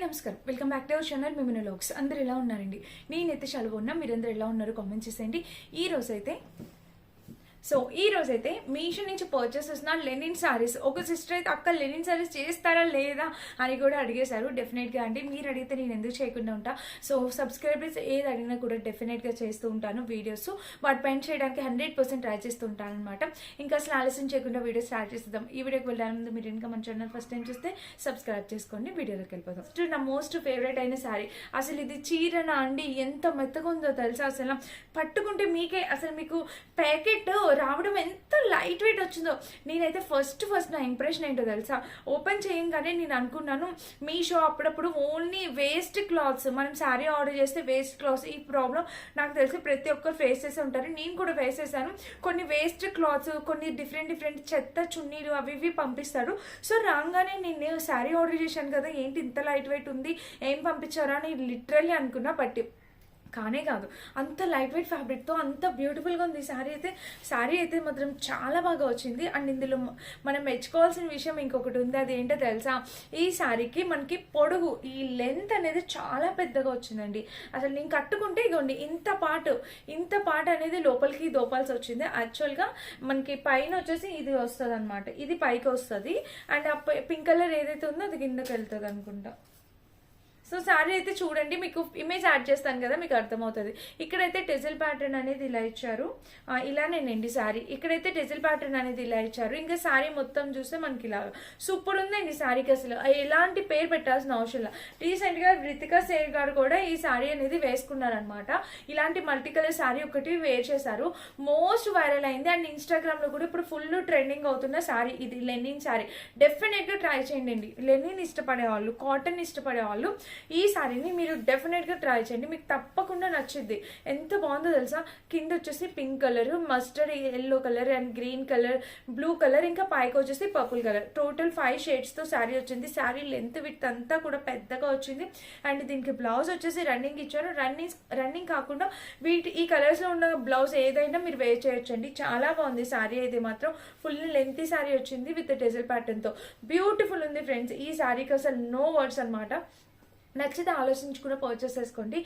నమస్కారం, welcome back to our channel Mimino vlogs. అందరు ఎలా ఉన్నారండి? నేనైతే చాలా బాగున్నా. మీరందరూ ఎలా ఉన్నారు కామెంట్ చేసేయండి. ఈ రోజైతే మీషో నుంచి పర్చేస్ చేసిన లెనిన్ సారీస్. ఒక సిస్టర్ అయితే అక్క లెనిన్ సారీస్ చేస్తారా లేదా అని కూడా అడిగేశారు. డెఫినెట్గా అండి, మీరు అడిగితే నేను ఎందుకు చేయకుండా ఉంటా. సో సబ్స్క్రైబర్స్ ఏది అడిగినా కూడా డెఫినెట్గా చేస్తూ ఉంటాను వీడియోస్. వాటిపైన చేయడానికి 100% ట్రై చేస్తూ ఉంటాను అనమాట. ఇంకా అసలు ఆలస్యం చేయకుండా వీడియో స్టార్ట్ చేద్దాం. ఈ వీడియోకి వెళ్ళడానికి ముందు మీరు ఇంకా మన ఛానల్ ఫస్ట్ టైం చూస్తే సబ్స్క్రైబ్ చేసుకోండి. వీడియోలోకి వెళ్ళిపోదాం. ఫస్ట్ నా మోస్ట్ ఫేవరెట్ అయిన సారీ. అసలు ఇది చీరనా అండి, ఎంత మెత్తగా ఉందో తెలుసా. అసలు పట్టుకుంటే మీకే అసలు మీకు ప్యాకెట్ రావడం ఎంత లైట్ వెయిట్ వచ్చిందో. నేనైతే ఫస్ట్ నా ఇంప్రెషన్ ఏంటో తెలుసా, ఓపెన్ చేయంగానే నేను అనుకున్నాను మీషో అప్పుడప్పుడు ఓన్లీ వేస్ట్ క్లాత్స్, మనం శారీ ఆర్డర్ చేస్తే వేస్ట్ క్లాత్స్, ఈ ప్రాబ్లం నాకు తెలిసి ప్రతి ఒక్కరు ఫేస్ చేసే ఉంటారు. నేను కూడా ఫేస్ చేశాను. కొన్ని వేస్ట్ క్లాత్స్, కొన్ని డిఫరెంట్ చెత్త చున్నీలు అవి ఇవి పంపిస్తాడు. సో రాగానే నేను శారీ ఆర్డర్ చేశాను కదా, ఏంటి ఇంత లైట్ వెయిట్ ఉంది, ఏం పంపించారా అని లిటరల్లీ అనుకున్నా. బట్ కానే కాదు, అంత లైట్ వెయిట్ ఫ్యాబ్రిక్తో అంత బ్యూటిఫుల్గా ఉంది శారీ అయితే మాత్రం చాలా బాగా వచ్చింది. అండ్ ఇందులో మనం మెచ్చుకోవాల్సిన విషయం ఇంకొకటి ఉంది. అది ఏంటో తెలుసా, ఈ శారీకి మనకి పొడుగు, ఈ లెంత్ అనేది చాలా పెద్దగా వచ్చిందండి. అసలు నేను కట్టుకుంటే ఇగోండి ఇంత పార్ట్ అనేది లోపలికి దోపాల్సి వచ్చింది. యాక్చువల్గా మనకి పైన వచ్చేసి ఇది వస్తుంది అనమాట, ఇది పైకి వస్తుంది. అండ్ ఆ పింక్ కలర్ ఏదైతే ఉందో అది కిందకి వెళ్తుంది అనుకుంటా. సో శారీ అయితే చూడండి, మీకు ఇమేజ్ యాడ్ చేస్తాను కదా, మీకు అర్థమవుతుంది. ఇక్కడైతే టెజిల్ ప్యాటర్న్ అనేది ఇలా ఇచ్చారు, ఇలానేనండి శారీ. ఇక్కడైతే టెజిల్ ప్యాటర్న్ అనేది ఇలా ఇచ్చారు. ఇంకా శారీ మొత్తం చూస్తే మనకి ఇలా సూపర్ ఉందండి శారీకి. అసలు ఎలాంటి పేరు పెట్టాల్సిన అవసరం లేదు. రీసెంట్గా రితికా సేర్ గారు కూడా ఈ శారీ అనేది వేసుకున్నారనమాట. ఇలాంటి మల్టీ కలర్ శారీ ఒకటి వేర్ చేశారు, మోస్ట్ వైరల్ అయింది. అండ్ ఇన్స్టాగ్రామ్ లో కూడా ఇప్పుడు ఫుల్ ట్రెండింగ్ అవుతున్న శారీ ఇది, లెనిన్ శారీ. డెఫినెట్ గా ట్రై చేయండి. లెనిన్ ఇష్టపడే వాళ్ళు, కాటన్ ఇష్టపడే వాళ్ళు ఈ శారీని మీరు డెఫినెట్గా ట్రై చేయండి, మీకు తప్పకుండా నచ్చింది. ఎంత బాగుందో తెలుసా. కింద వచ్చేసి pink colour, mustard yellow colour and green colour, blue colour, ఇంకా పైకి వచ్చేసి పర్పుల్ కలర్. టోటల్ 5 షేడ్స్తో శారీ వచ్చింది. శారీ లెంత్ విత్ అంతా కూడా పెద్దగా వచ్చింది. అండ్ దీనికి బ్లౌజ్ వచ్చేసి రన్నింగ్ ఇచ్చారు. రన్నింగ్ కాకుండా ఈ కలర్స్లో ఉన్న బ్లౌజ్ ఏదైనా మీరు వేర్ చేయొచ్చండి. చాలా బాగుంది శారీ అయితే మాత్రం. ఫుల్ లెంతీ శారీ వచ్చింది విత్ టెజల్ ప్యాటర్న్తో. బ్యూటిఫుల్ ఉంది ఫ్రెండ్స్. ఈ శారీకి అసలు నో వర్డ్స్ అనమాట. నచ్చితే ఆలోచించి కూడా పర్చేస్ చేసుకోండి.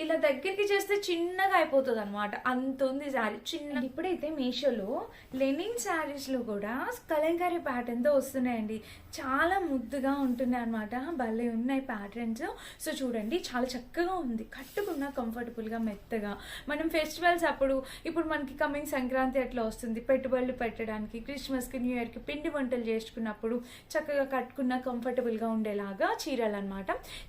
ఇలా దగ్గరికి చేస్తే చిన్నగా అయిపోతుంది అనమాట, అంత ఉంది శారీ చిన్న. ఇప్పుడైతే మీషోలో లెనిన్ శారీస్లో కూడా కలంకారీ ప్యాటర్న్తో వస్తున్నాయండి. చాలా ముద్దుగా ఉంటున్నాయి అనమాట, భలే ఉన్నాయి ప్యాటర్న్స్. సో చూడండి, చాలా చక్కగా ఉంది, కట్టుకున్నా కంఫర్టబుల్గా మెత్తగా. మనం ఫెస్టివల్స్ అప్పుడు, ఇప్పుడు మనకి కమింగ్ సంక్రాంతి అట్లా వస్తుంది, పెట్టుబడులు పెట్టడానికి, క్రిస్మస్కి, న్యూ ఇయర్కి పిండి వంటలు చేసుకున్నప్పుడు చక్కగా కట్టుకున్న కంఫర్టబుల్గా ఉండేలాగా చీరలు అనమాట.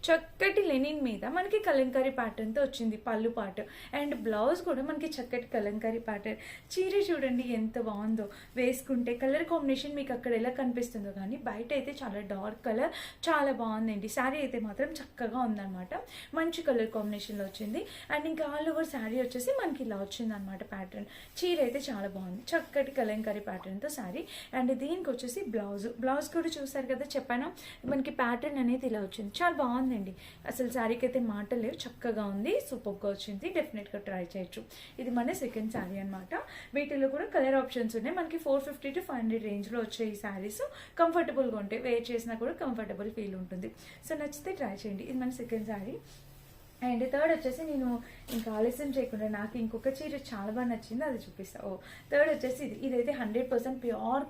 చక్కటి లెనిన్ మీద మనకి కలంకారీ ప్యాటర్న్తో వచ్చింది పళ్ళు పాటు. అండ్ బ్లౌజ్ కూడా మనకి చక్కటి కలంకారీ ప్యాటర్న్. చీర చూడండి ఎంత బాగుందో, వేసుకుంటే కలర్ కాంబినేషన్ మీకు అక్కడ ఎలా కనిపిస్తుందో కానీ బయట అయితే చాలా డార్క్ కలర్, చాలా బాగుందండి. శారీ అయితే మాత్రం చక్కగా ఉందన్నమాట, మంచి కలర్ కాంబినేషన్లో వచ్చింది. అండ్ ఇంకా ఆల్ ఓవర్ శారీ వచ్చేసి మనకి ఇలా వచ్చింది అనమాట ప్యాటర్న్. చీర అయితే చాలా బాగుంది, చక్కటి కలంకారీ ప్యాటర్న్తో శారీ. అండ్ దీనికి వచ్చేసి బ్లౌజ్ కూడా చూసారు కదా, చెప్పాను మనకి ప్యాటర్న్ అనేది ఇలా వచ్చింది. చాలా బాగుందండి, అసలు శారీకి అయితే మాటలు లేవు, చక్కగా ఉంది, సూపర్గా వచ్చింది. డెఫినెట్గా ట్రై చేయొచ్చు. ఇది మన సెకండ్ శారీ అనమాట. వీటిలో కూడా కలర్ ఆప్షన్స్ ఉన్నాయి. మనకి 450 to 500 రేంజ్లో వచ్చే ఈ శారీస్ కంఫర్టబుల్గా ఉంటాయి, వేర్ చేసినా కూడా కంఫర్టబుల్ ఫీల్ ఉంటుంది. సో నచ్చితే ట్రై చేయండి. ఇది మన సెకండ్ శారీ. అండ్ థర్డ్ వచ్చేసి నేను ఇంకా ఆలస్యం చేయకుండా, నాకు ఇంకొక చీర చాలా బాగా నచ్చింది, అది చూపిస్తా. థర్డ్ వచ్చేసి ఇదైతే 100% ప్యూర్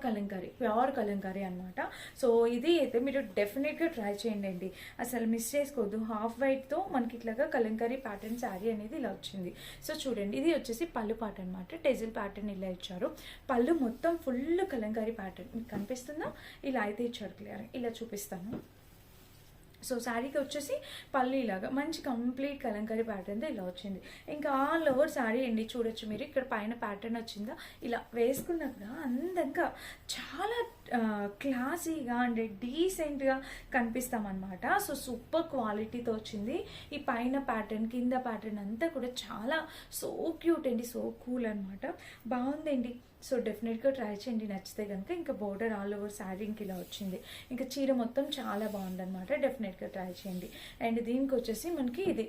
కలంకారీ అనమాట. సో ఇది అయితే మీరు డెఫినెట్గా ట్రై చేయండి అండి, అసలు మిస్ చేసుకోవద్దు. హాఫ్ వైట్తో మనకి ఇట్లాగా కలంకారీ ప్యాటర్న్ శారీ అనేది ఇలా వచ్చింది. సో చూడండి, ఇది వచ్చేసి పళ్ళు పాట అనమాట. టెజిల్ ప్యాటర్న్ ఇలా ఇచ్చారు. పళ్ళు మొత్తం ఫుల్ కలంకారీ ప్యాటర్న్ మీకు కనిపిస్తుందా, ఇలా అయితే ఇచ్చారు. క్లియర్ ఇలా చూపిస్తాను. సో శారీకి వచ్చేసి పళ్ళు ఇలాగా మంచి కంప్లీట్ కలంకారీ ప్యాటర్న్తో ఇలా వచ్చింది. ఇంకా ఆల్ ఓవర్ శారీ అండి, చూడొచ్చు మీరు. ఇక్కడ పైన ప్యాటర్న్ వచ్చిందా, ఇలా వేసుకున్నప్పుడు అందంగా చాలా క్లాసీగా అండ్ డీసెంట్గా కనిపిస్తామన్నమాట. సో సూపర్ క్వాలిటీతో వచ్చింది. ఈ పైన ప్యాటర్న్, కింద ప్యాటర్న్ అంతా కూడా చాలా సో క్యూట్ అండి, సో కూల్ అనమాట. బాగుందండి. సో డెఫినెట్గా ట్రై చేయండి నచ్చితే కనుక. ఇంకా బోర్డర్ ఆల్ ఓవర్ శారీ ఇంక ఇలా వచ్చింది. ఇంకా చీర మొత్తం చాలా బాగుందన్నమాట. డెఫినెట్గా డెఫినెట్గా ట్రై చేయండి. అండ్ దీనికి వచ్చేసి మనకి ఇది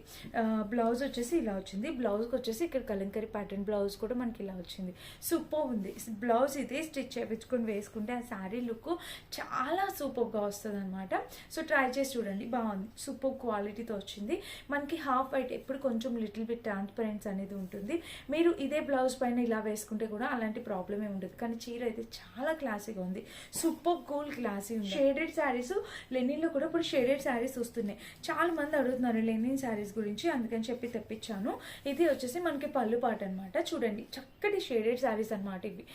బ్లౌజ్ వచ్చేసి ఇలా వచ్చింది. బ్లౌజ్కి వచ్చేసి ఇక్కడ కలంకరీ ప్యాటర్న్ బ్లౌజ్ కూడా మనకి ఇలా వచ్చింది. సూపర్ ఉంది బ్లౌజ్. ఇది స్టిచ్ చేయించుకొని వేసుకుంటే ఆ శారీ లుక్ చాలా సూపర్గా వస్తుంది అనమాట. సో ట్రై చేసి చూడండి, బాగుంది, సూపర్ క్వాలిటీతో వచ్చింది. మనకి హాఫ్ వైట్ ఎప్పుడు కొంచెం లిటిల్ బిట్ ట్రాన్స్పరెన్స్ అనేది ఉంటుంది. మీరు ఇదే బ్లౌజ్ పైన ఇలా వేసుకుంటే కూడా అలాంటి ప్రాబ్లం ఏమి ఉండదు. కానీ చీర అయితే చాలా క్లాసీగా ఉంది, సూపర్ కూల్ క్లాసీ ఉంది. షేడెడ్ శారీస్ లెనిన్లో కూడా ఇప్పుడు షేడెడ్ శారీస్ వస్తున్నాయి. చాలా మంది అడుగుతున్నారు లెనిన్ శారీస్ గురించి, అందుకని చెప్పి తెప్పించాను. ఇది వచ్చేసి మనకి పళ్ళు పాట అనమాట. చూడండి చక్కటి షేడెడ్ శారీస్ అనమాట ఇవి.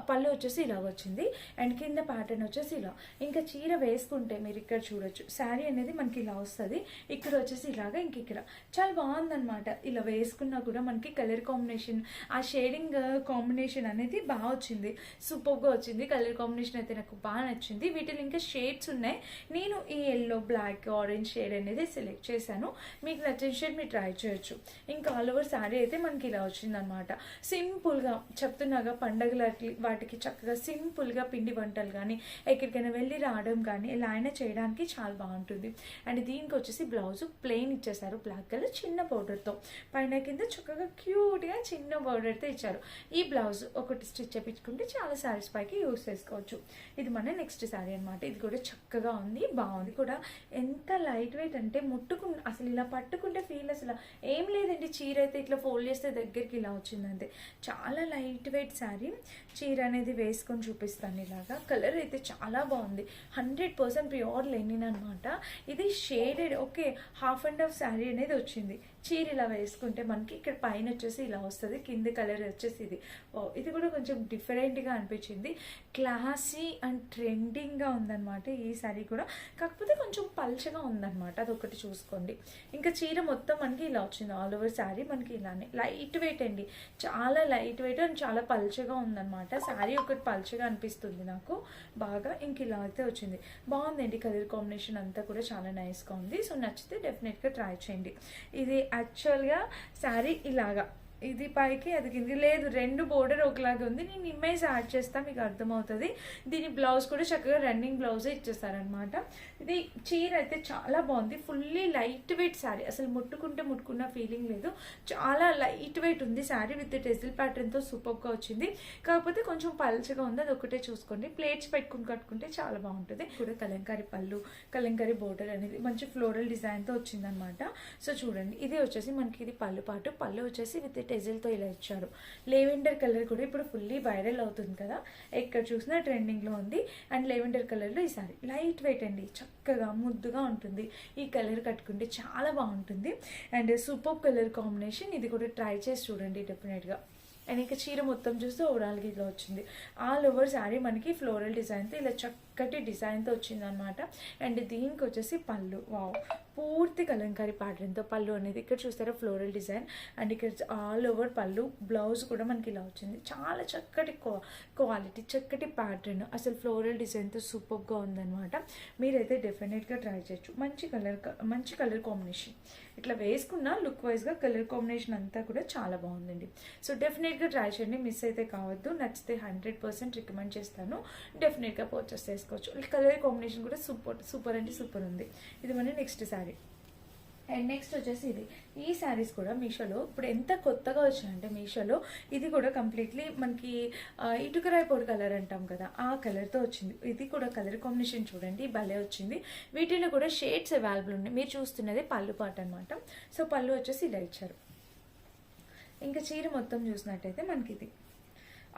పళ్ళు వచ్చేసి ఇలా వచ్చింది అండ్ కింద ప్యాటర్న్ వచ్చేసి ఇలా. ఇంకా చీర వేసుకుంటే మీరు ఇక్కడ చూడొచ్చు శారీ అనేది మనకి ఇలా వస్తుంది. ఇక్కడ వచ్చేసి ఇలాగా ఇంక ఇక్కడ చాలా బాగుందనమాట. ఇలా వేసుకున్నా కూడా మనకి కలర్ కాంబినేషన్ ఆ షేడింగ్ కాంబినేషన్ అనేది బాగా వచ్చింది, సూపర్గా వచ్చింది. కలర్ కాంబినేషన్ అయితే నాకు బాగా నచ్చింది. వీటిలో ఇంకా షేడ్స్ ఉన్నాయి. నేను ఈ ఎల్లో, బ్లాక్, ఆరెంజ్ షేడ్ అనేది సెలెక్ట్ చేశాను. మీకు నచ్చిన షేడ్ మీరు ట్రై చేయొచ్చు. ఇంకా ఆల్ ఓవర్ శారీ అయితే మనకి ఇలా వచ్చిందనమాట. సింపుల్గా చెప్తున్నాగా పండగలకి వాటికి చక్కగా సింపుల్గా పిండి వంటలు కానీ ఎక్కడికైనా వెళ్ళి రావడం కానీ ఇలా అయినా చేయడానికి చాలా బాగుంటుంది. అండ్ దీనికి వచ్చేసి బ్లౌజ్ ప్లెయిన్ ఇచ్చేసారు, బ్లాక్ కలర్ చిన్న పౌడర్తో. పైన కింద చక్కగా క్యూట్గా చిన్న పౌడర్తో ఇచ్చారు. ఈ బ్లౌజ్ ఒకటి స్టిచ్ చేయించుకుంటే చాలా శారీస్ పైకి యూస్ చేసుకోవచ్చు. ఇది మన నెక్స్ట్ శారీ అనమాట. ఇది కూడా చక్కగా ఉంది, బాగుంది కూడా. ఎంత లైట్ వెయిట్ అంటే అసలు ఇలా పట్టుకుంటే ఫీల్ అసలు ఏం లేదండి. చీర అయితే ఇట్లా ఫోల్డ్ చేస్తే దగ్గరికి ఇలా వచ్చిందంతే. చాలా లైట్ వెయిట్ శారీ. చీర అనేది వేసుకొని చూపిస్తాను ఇలాగా. కలర్ అయితే చాలా బాగుంది, 100% ప్యూర్ లెనిన్ అనమాట. ఇది shaded okay half and half sari అనేది వచ్చింది. చీర ఇలా వేసుకుంటే మనకి ఇక్కడ పైన వచ్చేసి ఇలా వస్తుంది, కింద కలర్ వచ్చేసి ఇది. ఇది కూడా కొంచెం డిఫరెంట్గా అనిపించింది. క్లాసీ అండ్ ట్రెండింగ్గా ఉందన్నమాట ఈ శారీ కూడా. కాకపోతే కొంచెం పల్చగా ఉందన్నమాట, అదొకటి చూసుకోండి. ఇంకా చీర మొత్తం మనకి ఇలా వచ్చింది. ఆల్ ఓవర్ శారీ మనకి ఇలానే లైట్ వెయిట్ అండి, చాలా లైట్ వెయిట్ అండ్ చాలా పల్చగా ఉందన్నమాట. శారీ ఒకటి పల్చగా అనిపిస్తుంది నాకు బాగా. ఇంక ఇలా అయితే వచ్చింది, బాగుందండి. కలర్ కాంబినేషన్ అంతా కూడా చాలా నైస్గా ఉంది. సో నచ్చితే డెఫినెట్గా ట్రై చేయండి. ఇది యాక్చువల్గా శారీ ఇలాగా, ఇది పైకి అది కిందికి లేదు, రెండు బోర్డర్ ఒకలాగా ఉంది. నేను ఇమేజ్ యాడ్ చేస్తా, మీకు అర్థమవుతుంది. దీని బ్లౌజ్ కూడా చక్కగా రన్నింగ్ బ్లౌజే ఇచ్చేస్తారనమాట. ఇది చీర అయితే చాలా బాగుంది, ఫుల్లీ లైట్ వెయిట్ శారీ. అసలు ముట్టుకున్న ఫీలింగ్ లేదు, చాలా లైట్ వెయిట్ ఉంది శారీ. విత్ టెజిల్ ప్యాటర్న్తో సూపర్గా వచ్చింది. కాకపోతే కొంచెం పల్చగా ఉంది, అది ఒకటే చూసుకోండి. ప్లేట్స్ పెట్టుకుని కట్టుకుంటే చాలా బాగుంటుంది. కూడా కలంకారీ పళ్ళు, కలంకారీ బోర్డర్ అనేది మంచి ఫ్లోరల్ డిజైన్తో వచ్చిందనమాట. సో చూడండి, ఇది వచ్చేసి మనకి ఇది పళ్ళు పాటు. పళ్ళు వచ్చేసి విత్ టెజిల్తో ఇలా ఇచ్చారు. లెవెండర్ కలర్ కూడా ఇప్పుడు ఫుల్లీ వైరల్ అవుతుంది కదా, ఎక్కడ చూసినా ట్రెండింగ్లో ఉంది. అండ్ లెవెండర్ కలర్లో ఈ సారీ లైట్ వెయిట్ అండి, చక్కగా ముద్దుగా ఉంటుంది. ఈ కలర్ కట్టుకుంటే చాలా బాగుంటుంది. And super colour combination. ఇది కూడా ట్రై చేసి చూడండి డెఫినెట్గా. అండ్ ఇంకా చీర మొత్తం చూస్తే ఓవరాల్గా ఇలా వచ్చింది. ఆల్ ఓవర్ శారీ మనకి ఫ్లోరల్ డిజైన్తో ఇలా చక్కటి డిజైన్తో వచ్చిందనమాట. అండ్ దీనికి వచ్చేసి పళ్ళు, వావ్, పూర్తి కలంకారీ ప్యాటర్న్తో పళ్ళు అనేది. ఇక్కడ చూస్తారా ఫ్లోరల్ డిజైన్. అండ్ ఇక్కడ ఆల్ ఓవర్ పళ్ళు. బ్లౌజ్ కూడా మనకి ఇలా వచ్చింది. చాలా చక్కటి క్వాలిటీ, చక్కటి ప్యాటర్న్, అసలు ఫ్లోరల్ డిజైన్తో సూపర్గా ఉందన్నమాట. మీరైతే డెఫినెట్గా ట్రై చేయొచ్చు. మంచి కలర్ కాంబినేషన్. ఇట్లా వేసుకున్న లుక్ వైజ్గా కలర్ కాంబినేషన్ అంతా కూడా చాలా బాగుందండి. సో డెఫినెట్గా ట్రై చేయండి, మిస్ అయితే కావద్దు. నచ్చితే 100% రికమెండ్ చేస్తాను. డెఫినెట్గా పర్చేస్ చేసుకోవచ్చు. కలర్ కాంబినేషన్ కూడా సూపర్ అంటే సూపర్ ఉంది. ఇది మన నెక్స్ట్ శారీ. అండ్ నెక్స్ట్ వచ్చేసి ఇది. ఈ శారీస్ కూడా మీషోలో ఇప్పుడు ఎంత కొత్తగా వచ్చాయంటే మీషోలో ఇది కూడా కంప్లీట్లీ మనకి ఇటుకరాయి పొడి కలర్ అంటాం కదా, ఆ కలర్తో వచ్చింది. ఇది కూడా కలర్ కాంబినేషన్ చూడండి భలే వచ్చింది. వీటిలో కూడా షేడ్స్ అవైలబుల్ ఉన్నాయి. మీరు చూస్తున్నది పళ్ళు పాట అనమాట. సో పళ్ళు వచ్చేసి ఇలా ఇచ్చారు. ఇంకా చీర మొత్తం చూసినట్టయితే మనకి ఇది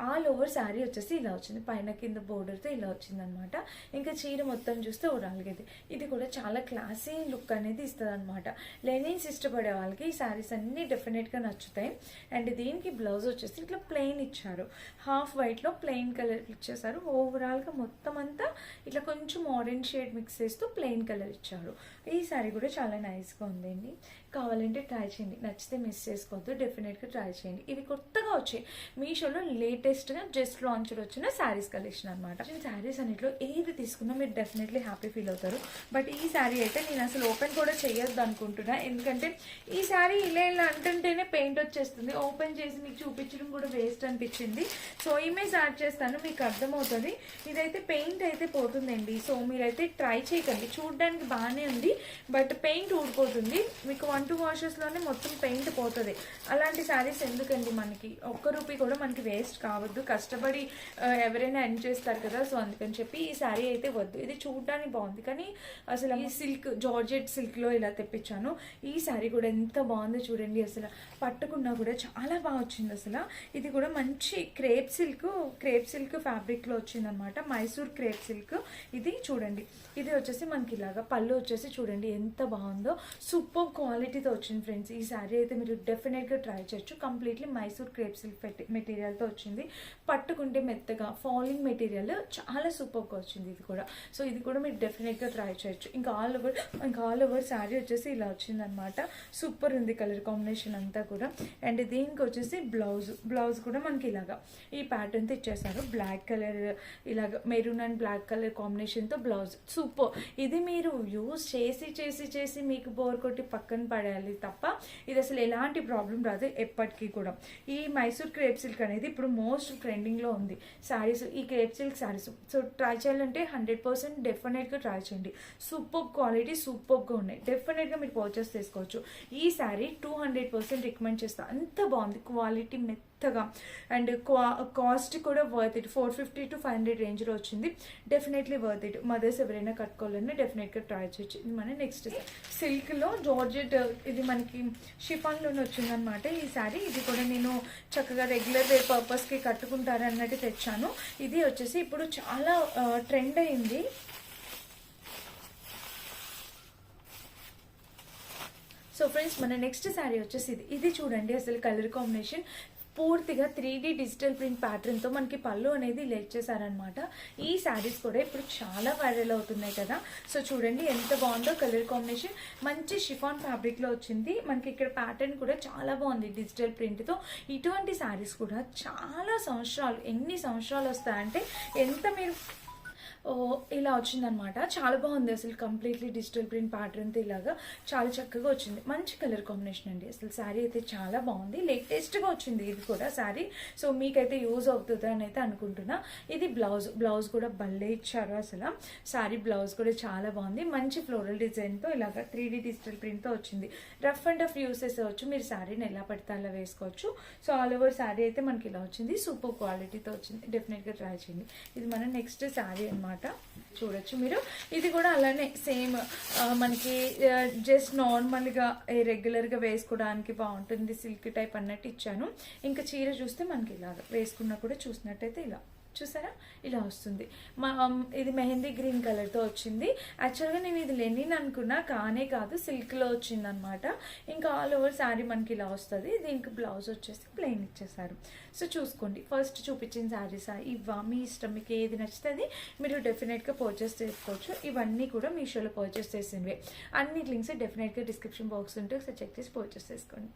ఆల్ ఓవర్ శారీ వచ్చేసి ఇలా వచ్చింది. పైన కింద బోర్డర్తో ఇలా వచ్చింది అనమాట. ఇంకా చీర మొత్తం చూస్తే ఓవరాల్గా ఇది కూడా చాలా క్లాసీ లుక్ అనేది ఇస్తుంది అనమాట. లెనిన్స్ ఇష్టపడే వాళ్ళకి ఈ శారీస్ అన్నీ డెఫినెట్గా నచ్చుతాయి. అండ్ దీనికి బ్లౌజ్ వచ్చేసి ఇట్లా ప్లెయిన్ ఇచ్చారు, హాఫ్ వైట్లో ప్లెయిన్ కలర్ ఇచ్చేసారు. ఓవరాల్గా మొత్తం అంతా ఇట్లా కొంచెం ఆరెంజ్ షేడ్ మిక్స్ చేస్తూ ప్లెయిన్ కలర్ ఇచ్చారు. ఈ శారీ కూడా చాలా నైస్గా ఉందండి. కావాలంటే ట్రై చేయండి, నచ్చితే మిస్ చేసుకోవద్దు, డెఫినెట్గా ట్రై చేయండి. ఇవి కొత్తగా వచ్చాయి మీషోలో, లేటెస్ట్గా జస్ట్ లాంచ్ వచ్చిన శారీస్ కలెక్షన్ అనమాట. శారీస్ అన్నిట్లో ఏది తీసుకున్నా మీరు డెఫినెట్లీ హ్యాపీ ఫీల్ అవుతారు. బట్ ఈ శారీ అయితే నేను అసలు ఓపెన్ కూడా చేయొద్దు అనుకుంటున్నా, ఎందుకంటే ఈ శారీ ఇలా ఇలా అంటుంటేనే పెయింట్ వచ్చేస్తుంది, ఓపెన్ చేసి మీకు చూపించడం కూడా వేస్ట్ అనిపించింది. సో ఇమేజ్ యాడ్ చేస్తాను, మీకు అర్థమవుతుంది. ఇదైతే పెయింట్ అయితే పోతుందండి, సో మీరైతే ట్రై చేయకండి. చూడడానికి బాగానే ఉంది బట్ పెయింట్ ఊడిపోతుంది మీకు, 1-2 వాషెస్లోనే మొత్తం పెయింట్ పోతుంది. అలాంటి శారీస్ ఎందుకండి, మనకి ₹1 కూడా మనకి వేస్ట్ కావద్దు, కష్టపడి ఎవరైనా ఎండ్ చేస్తారు కదా. సో అందుకని చెప్పి ఈ శారీ అయితే వద్దు. ఇది చూడడానికి బాగుంది కానీ అసలు ఈ సిల్క్, జార్జెట్ సిల్క్లో ఇలా తెప్పించాను. ఈ శారీ కూడా ఎంత బాగుందో చూడండి, అసలు పట్టుకున్నా కూడా చాలా బాగా వచ్చింది. అసలు ఇది కూడా మంచి క్రేప్ సిల్క్ ఫ్యాబ్రిక్లో వచ్చిందనమాట, మైసూర్ క్రేప్ సిల్క్. ఇది చూడండి, ఇది వచ్చేసి మనకి ఇలాగా పళ్ళు వచ్చేసి చూడండి ఎంత బాగుందో, సూపర్ క్వాలిటీతో వచ్చింది ఫ్రెండ్స్. ఈ శారీ అయితే మీరు డెఫినెట్గా ట్రై చేయొచ్చు. కంప్లీట్లీ మైసూర్ క్రేప్ సిల్క్ మెటీరియల్తో వచ్చింది, పట్టుకుంటే మెత్తగా ఫాలింగ్ మెటీరియల్, చాలా సూపర్గా వచ్చింది ఇది కూడా. సో ఇది కూడా మీరు డెఫినెట్గా ట్రై చేయొచ్చు. ఇంకా ఆల్ ఓవర్ శారీ వచ్చేసి ఇలా వచ్చిందనమాట, సూపర్ ఉంది కలర్ కాంబినేషన్ అంతా కూడా. అండ్ దీనికి వచ్చేసి బ్లౌజ్ కూడా మనకి ఇలాగా ఈ ప్యాటర్న్తో ఇచ్చేసారు, బ్లాక్ కలర్ ఇలాగ మెరూన్ అండ్ బ్లాక్ కలర్ కాంబినేషన్తో బ్లౌజ్. సూపర్. ఇది మీరు యూజ్ చేసి మీకు బోర్ కొట్టి పక్కన పడేయాలి తప్ప ఇది అసలు ఎలాంటి ప్రాబ్లం రాదు ఎప్పటికీ కూడా. ఈ మైసూర్ క్రేప్ సిల్క్ అనేది ఇప్పుడు మోస్ట్ ట్రెండింగ్లో ఉంది శారీస్, ఈ crepe silk saris. So try చేయాలంటే 100% డెఫినెట్గా ట్రై చేయండి. సూపర్ క్వాలిటీ, సూపర్గా ఉన్నాయి, డెఫినెట్గా మీరు పర్చేస్ చేసుకోవచ్చు. ఈ శారీ 200% రికమెండ్ చేస్తాను, అంత బాగుంది, క్వాలిటీ మెత్తగా అండ్ కాస్ట్ కూడా వర్త్ ఇట్. 450 to 500 రేంజ్లో వచ్చింది, డెఫినెట్లీ వర్త్ ఇట్. మదర్స్ ఎవరైనా కట్టుకోవాలన్నా డెఫినెట్గా ట్రై చేయొచ్చు. ఇది మన నెక్స్ట్ సిల్క్లో జార్జెట్, ఇది మనకి షిఫాన్లోనే వచ్చిందనమాట ఈ శారీ. ఇది కూడా నేను చక్కగా రెగ్యులర్ వేర్ పర్పస్కి కట్టుకుంటారు అన్నట్టు తెచ్చాను. ఇది వచ్చేసి ఇప్పుడు చాలా ట్రెండ్ అయింది. సో ఫ్రెండ్స్ మన నెక్స్ట్ శారీ వచ్చేసి ఇది చూడండి, అసలు కలర్ కాంబినేషన్ పూర్తిగా 3D డిజిటల్ ప్రింట్ ప్యాటర్న్తో మనకి పళ్ళు అనేది ఇలా ఇచ్చేసారనమాట. ఈ శారీస్ కూడా ఇప్పుడు చాలా వైరల్ అవుతున్నాయి కదా. సో చూడండి ఎంత బాగుందో కలర్ కాంబినేషన్, మంచి షిఫాన్ ఫ్యాబ్రిక్లో వచ్చింది. మనకి ఇక్కడ ప్యాటర్న్ కూడా చాలా బాగుంది డిజిటల్ ప్రింట్తో. ఇటువంటి శారీస్ కూడా చాలా సంవత్సరాలు, ఎన్ని సంవత్సరాలు వస్తాయంటే ఎంత మీరు ఇలా వచ్చిందనమాట, చాలా బాగుంది అసలు. కంప్లీట్లీ డిజిటల్ ప్రింట్ ప్యాటర్న్తో ఇలాగా చాలా చక్కగా వచ్చింది, మంచి కలర్ కాంబినేషన్ అండి. అసలు శారీ అయితే చాలా బాగుంది, లేటెస్ట్గా వచ్చింది ఇది కూడా శారీ. సో మీకైతే యూజ్ అవుతుంది అని అయితే అనుకుంటున్నా. ఇది బ్లౌజ్ కూడా భలే ఇచ్చారు అసలు. శారీ బ్లౌజ్ కూడా చాలా బాగుంది, మంచి ఫ్లోరల్ డిజైన్తో ఇలాగా 3D డిజిటల్ ప్రింట్తో వచ్చింది. రఫ్ అండ్ టఫ్ యూస్ చేసేవచ్చు, మీరు శారీని ఎలా పడితే అలా వేసుకోవచ్చు. సో ఆల్ ఓవర్ శారీ అయితే మనకి ఇలా వచ్చింది, సూపర్ క్వాలిటీతో వచ్చింది, డెఫినెట్గా ట్రై చేయండి. ఇది మన నెక్స్ట్ శారీ అనమాట, చూడొచ్చు మీరు. ఇది కూడా అలానే సేమ్ మనకి జస్ట్ నార్మల్గా రెగ్యులర్గా వేసుకోవడానికి బాగుంటుంది, సిల్క్ టైప్ అన్నట్టు ఇచ్చాను. ఇంకా చీర చూస్తే మనకి ఇలాగ వేసుకున్నా కూడా చూసినట్టయితే ఇలా చూసారా ఇలా వస్తుంది. ఇది మెహందీ గ్రీన్ కలర్తో వచ్చింది. యాక్చువల్గా నేను ఇది లెనిన్ అనుకున్నా, కానే కాదు, సిల్క్లో వచ్చిందనమాట. ఇంకా ఆల్ ఓవర్ శారీ మనకి ఇలా వస్తుంది. దీనికి బ్లౌజ్ వచ్చేసి ప్లెయిన్ ఇచ్చేసారు. సో చూసుకోండి, ఫస్ట్ చూపించిన శారీస్ ఇవా, మీ ఇష్టం, మీకు ఏది నచ్చితే మీరు డెఫినెట్గా పర్చేస్ చేసుకోవచ్చు. ఇవన్నీ కూడా మీషోలో పర్చేస్ చేసినవే. అన్ని లింక్స్ డెఫినెట్గా డిస్క్రిప్షన్ బాక్స్ ఉంటే ఒకసారి చెక్ చేసి పర్చేస్ చేసుకోండి.